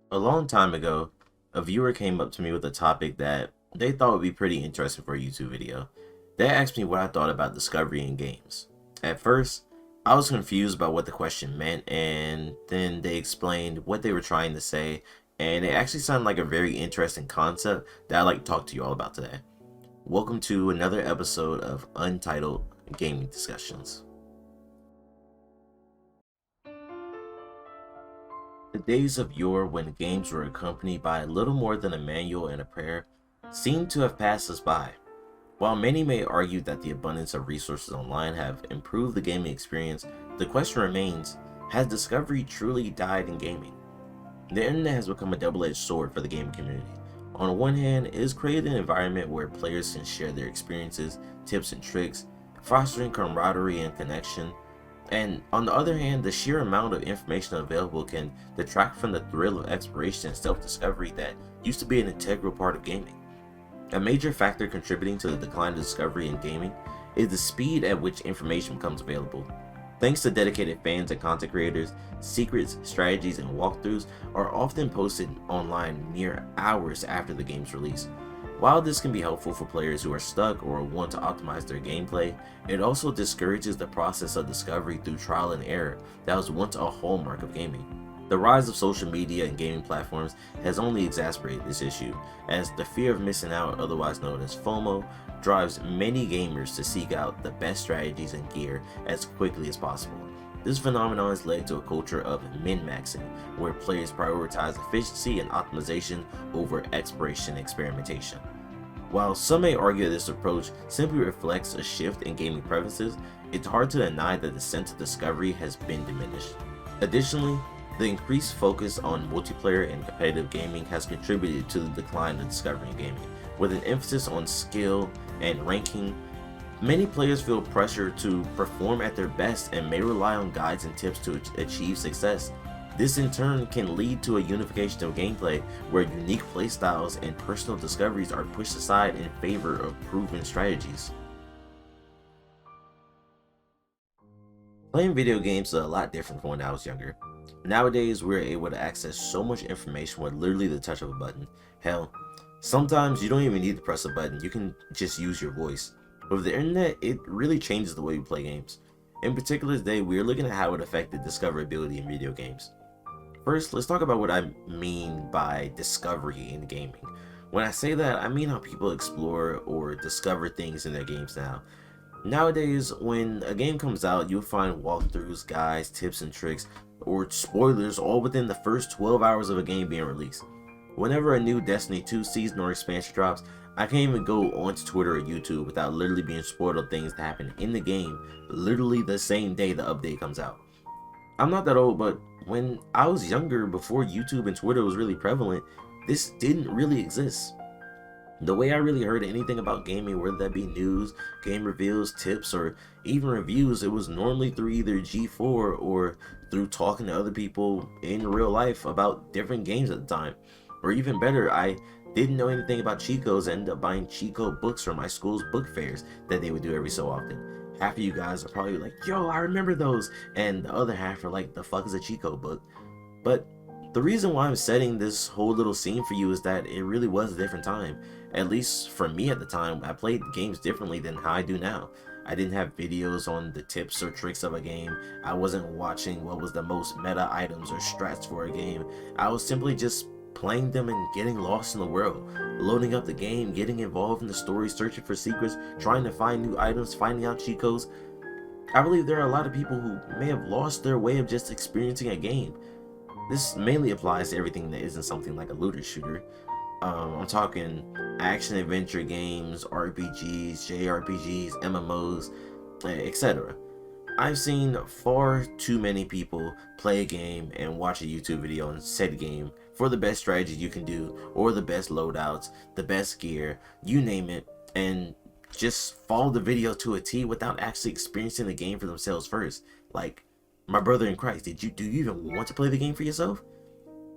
A long time ago, a viewer came up to me with a topic that they thought would be pretty interesting for a YouTube video. They asked me what I thought about discovery in games. At first, I was confused about what the question meant, and then they explained what they were trying to say, and it actually sounded like a very interesting concept that I'd like to talk to you all about today. Welcome to another episode of Untitled Gaming Discussions. The days of yore when games were accompanied by little more than a manual and a prayer seem to have passed us by. While many may argue that the abundance of resources online have improved the gaming experience, the question remains, has discovery truly died in gaming? The internet has become a double-edged sword for the gaming community. On one hand, it has created an environment where players can share their experiences, tips and tricks, fostering camaraderie and connection. And on the other hand, the sheer amount of information available can detract from the thrill of exploration and self-discovery that used to be an integral part of gaming. A major factor contributing to the decline of discovery in gaming is the speed at which information becomes available. Thanks to dedicated fans and content creators, secrets, strategies, and walkthroughs are often posted online mere hours after the game's release. While this can be helpful for players who are stuck or want to optimize their gameplay, it also discourages the process of discovery through trial and error that was once a hallmark of gaming. The rise of social media and gaming platforms has only exacerbated this issue, as the fear of missing out, otherwise known as FOMO, drives many gamers to seek out the best strategies and gear as quickly as possible. This phenomenon has led to a culture of min-maxing, where players prioritize efficiency and optimization over exploration and experimentation. While some may argue that this approach simply reflects a shift in gaming preferences, it's hard to deny that the sense of discovery has been diminished. Additionally, the increased focus on multiplayer and competitive gaming has contributed to the decline of discovery in gaming. With an emphasis on skill and ranking, many players feel pressure to perform at their best and may rely on guides and tips to achieve success. This in turn can lead to a unification of gameplay where unique playstyles and personal discoveries are pushed aside in favor of proven strategies. Playing video games is a lot different from when I was younger. Nowadays, we're able to access so much information with literally the touch of a button. Hell, sometimes you don't even need to press a button, you can just use your voice. With the internet, it really changes the way we play games. In particular today, we are looking at how it affected discoverability in video games. First, let's talk about what I mean by discovery in gaming. When I say that, I mean how people explore or discover things in their games now. Nowadays, when a game comes out, you'll find walkthroughs, guides, tips and tricks, or spoilers all within the first 12 hours of a game being released. Whenever a new Destiny 2 season or expansion drops, I can't even go onto Twitter or YouTube without literally being spoiled of things that happen in the game literally the same day the update comes out. I'm not that old, but when I was younger, before YouTube and Twitter was really prevalent, this didn't really exist. The way I really heard anything about gaming, whether that be news, game reveals, tips, or even reviews, it was normally through either G4 or through talking to other people in real life about different games at the time. Or even better, I didn't know anything about cheat codes and ended up buying cheat code books from my school's book fairs that they would do every so often. Half of you guys are probably like, yo, I remember those, and the other half are like, the fuck is a cheat code book? But the reason why I'm setting this whole little scene for you is that it really was a different time. At least for me at the time, I played games differently than how I do now. I didn't have videos on the tips or tricks of a game. I wasn't watching what was the most meta items or strats for a game. I was simply just playing them and getting lost in the world, loading up the game, getting involved in the story, searching for secrets, trying to find new items, finding out cheat codes. I believe there are a lot of people who may have lost their way of just experiencing a game. This mainly applies to everything that isn't something like a looter shooter. I'm talking action adventure games, RPGs, JRPGs, MMOs, etc. I've seen far too many people play a game and watch a YouTube video on said game for the best strategy you can do, or the best loadouts, the best gear, you name it, and just follow the video to a T without actually experiencing the game for themselves first. Like, my brother in Christ, do you even want to play the game for yourself?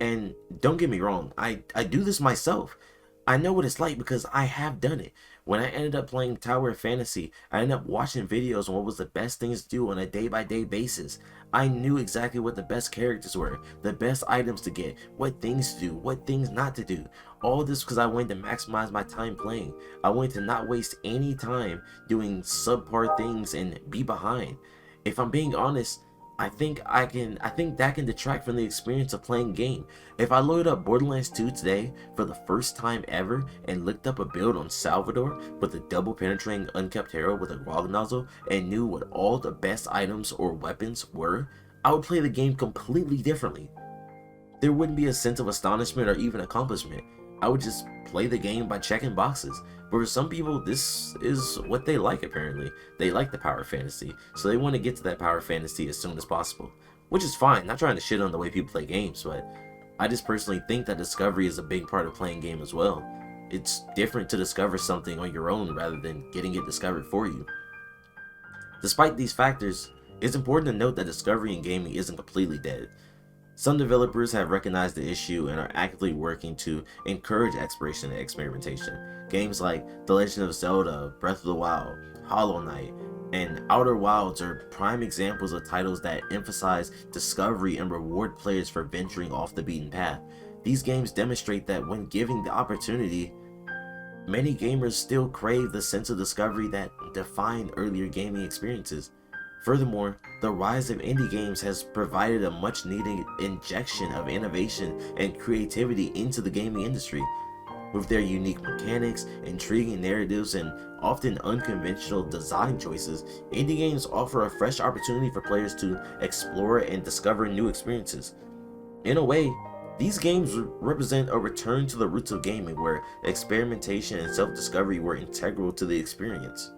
And don't get me wrong, I do this myself. I know what it's like because I have done it. When I ended up playing Tower of Fantasy, I ended up watching videos on what was the best things to do on a day-by-day basis. I knew exactly what the best characters were, the best items to get, what things to do, what things not to do. All this because I wanted to maximize my time playing. I wanted to not waste any time doing subpar things and be behind. If I'm being honest, I think that can detract from the experience of playing game. If I loaded up Borderlands 2 today for the first time ever and looked up a build on Salvador with a double penetrating unkept arrow with a grog nozzle and knew what all the best items or weapons were, I would play the game completely differently. There wouldn't be a sense of astonishment or even accomplishment. I would just play the game by checking boxes. But for some people, this is what they like apparently. They like the power fantasy, so they want to get to that power fantasy as soon as possible. Which is fine, not trying to shit on the way people play games, but I just personally think that discovery is a big part of playing game as well. It's different to discover something on your own rather than getting it discovered for you. Despite these factors, it's important to note that discovery in gaming isn't completely dead. Some developers have recognized the issue and are actively working to encourage exploration and experimentation. Games like The Legend of Zelda, Breath of the Wild, Hollow Knight, and Outer Wilds are prime examples of titles that emphasize discovery and reward players for venturing off the beaten path. These games demonstrate that when given the opportunity, many gamers still crave the sense of discovery that defined earlier gaming experiences. Furthermore, the rise of indie games has provided a much needed injection of innovation and creativity into the gaming industry. With their unique mechanics, intriguing narratives, and often unconventional design choices, indie games offer a fresh opportunity for players to explore and discover new experiences. In a way, these games represent a return to the roots of gaming where experimentation and self-discovery were integral to the experience.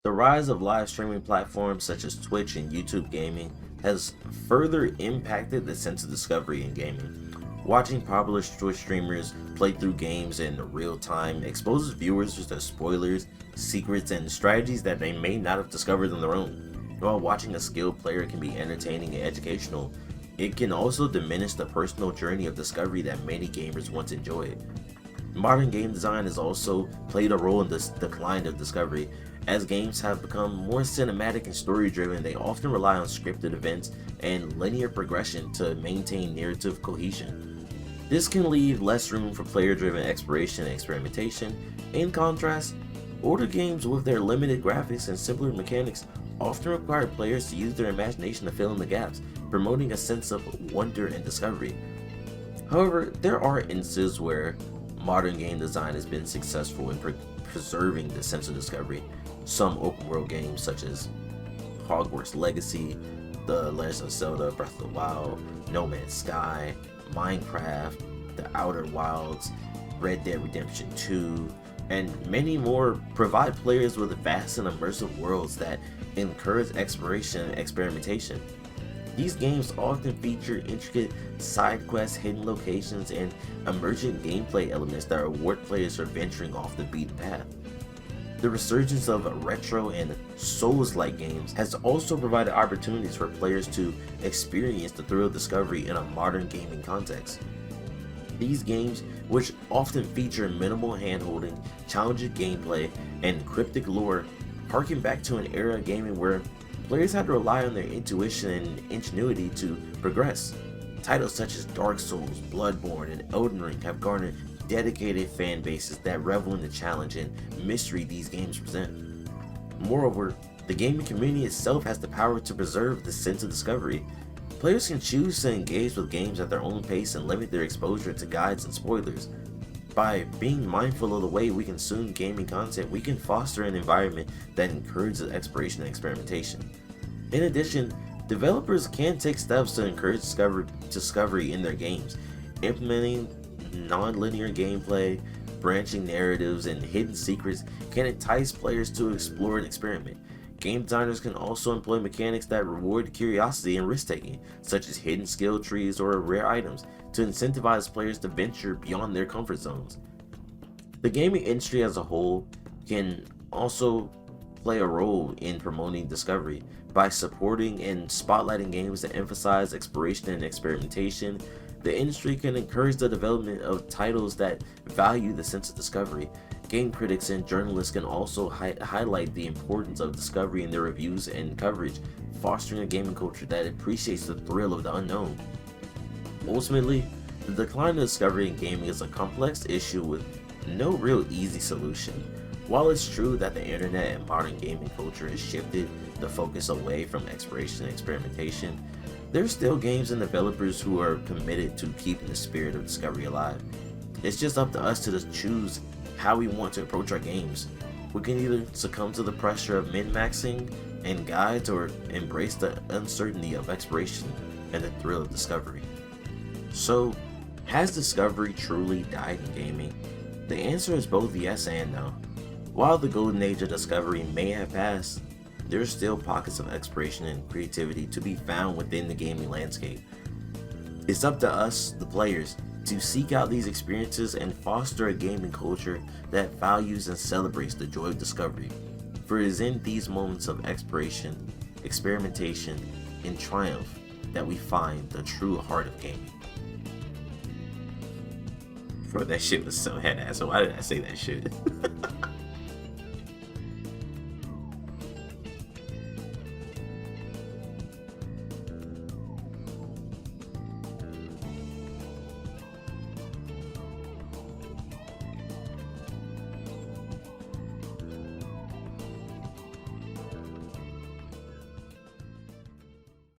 The rise of live streaming platforms such as Twitch and YouTube gaming has further impacted the sense of discovery in gaming. Watching popular Twitch streamers play through games in real time exposes viewers to spoilers, secrets, and strategies that they may not have discovered on their own. While watching a skilled player can be entertaining and educational, it can also diminish the personal journey of discovery that many gamers once enjoyed. Modern game design has also played a role in this decline of discovery. As games have become more cinematic and story-driven, they often rely on scripted events and linear progression to maintain narrative cohesion. This can leave less room for player-driven exploration and experimentation. In contrast, older games with their limited graphics and simpler mechanics often require players to use their imagination to fill in the gaps, promoting a sense of wonder and discovery. However, there are instances where modern game design has been successful in preserving the sense of discovery. Some open world games such as Hogwarts Legacy, The Legend of Zelda, Breath of the Wild, No Man's Sky, Minecraft, The Outer Wilds, Red Dead Redemption 2, and many more provide players with vast and immersive worlds that encourage exploration and experimentation. These games often feature intricate side quests, hidden locations, and emergent gameplay elements that reward players for venturing off the beaten path. The resurgence of retro and Souls-like games has also provided opportunities for players to experience the thrill of discovery in a modern gaming context. These games, which often feature minimal handholding, challenging gameplay, and cryptic lore, harken back to an era of gaming where players had to rely on their intuition and ingenuity to progress. Titles such as Dark Souls, Bloodborne, and Elden Ring have garnered dedicated fan bases that revel in the challenge and mystery these games present. Moreover, the gaming community itself has the power to preserve the sense of discovery. Players can choose to engage with games at their own pace and limit their exposure to guides and spoilers. By being mindful of the way we consume gaming content, we can foster an environment that encourages exploration and experimentation. In addition, developers can take steps to encourage discovery in their games, implementing non-linear gameplay, branching narratives, and hidden secrets can entice players to explore and experiment. Game designers can also employ mechanics that reward curiosity and risk-taking, such as hidden skill trees or rare items, to incentivize players to venture beyond their comfort zones. The gaming industry as a whole can also play a role in promoting discovery. By supporting and spotlighting games that emphasize exploration and experimentation, the industry can encourage the development of titles that value the sense of discovery. Game critics and journalists can also highlight the importance of discovery in their reviews and coverage, fostering a gaming culture that appreciates the thrill of the unknown. Ultimately, the decline of discovery in gaming is a complex issue with no real easy solution. While it's true that the internet and modern gaming culture has shifted the focus away from exploration and experimentation, there's still games and developers who are committed to keeping the spirit of discovery alive. It's just up to us to just choose how we want to approach our games. We can either succumb to the pressure of min-maxing and guides or embrace the uncertainty of exploration and the thrill of discovery. So, has discovery truly died in gaming? The answer is both yes and no. While the golden age of discovery may have passed, there are still pockets of exploration and creativity to be found within the gaming landscape. It's up to us, the players, to seek out these experiences and foster a gaming culture that values and celebrates the joy of discovery. For it is in these moments of exploration, experimentation, and triumph that we find the true heart of gaming. Bro, that shit was so head ass. So why did I say that shit?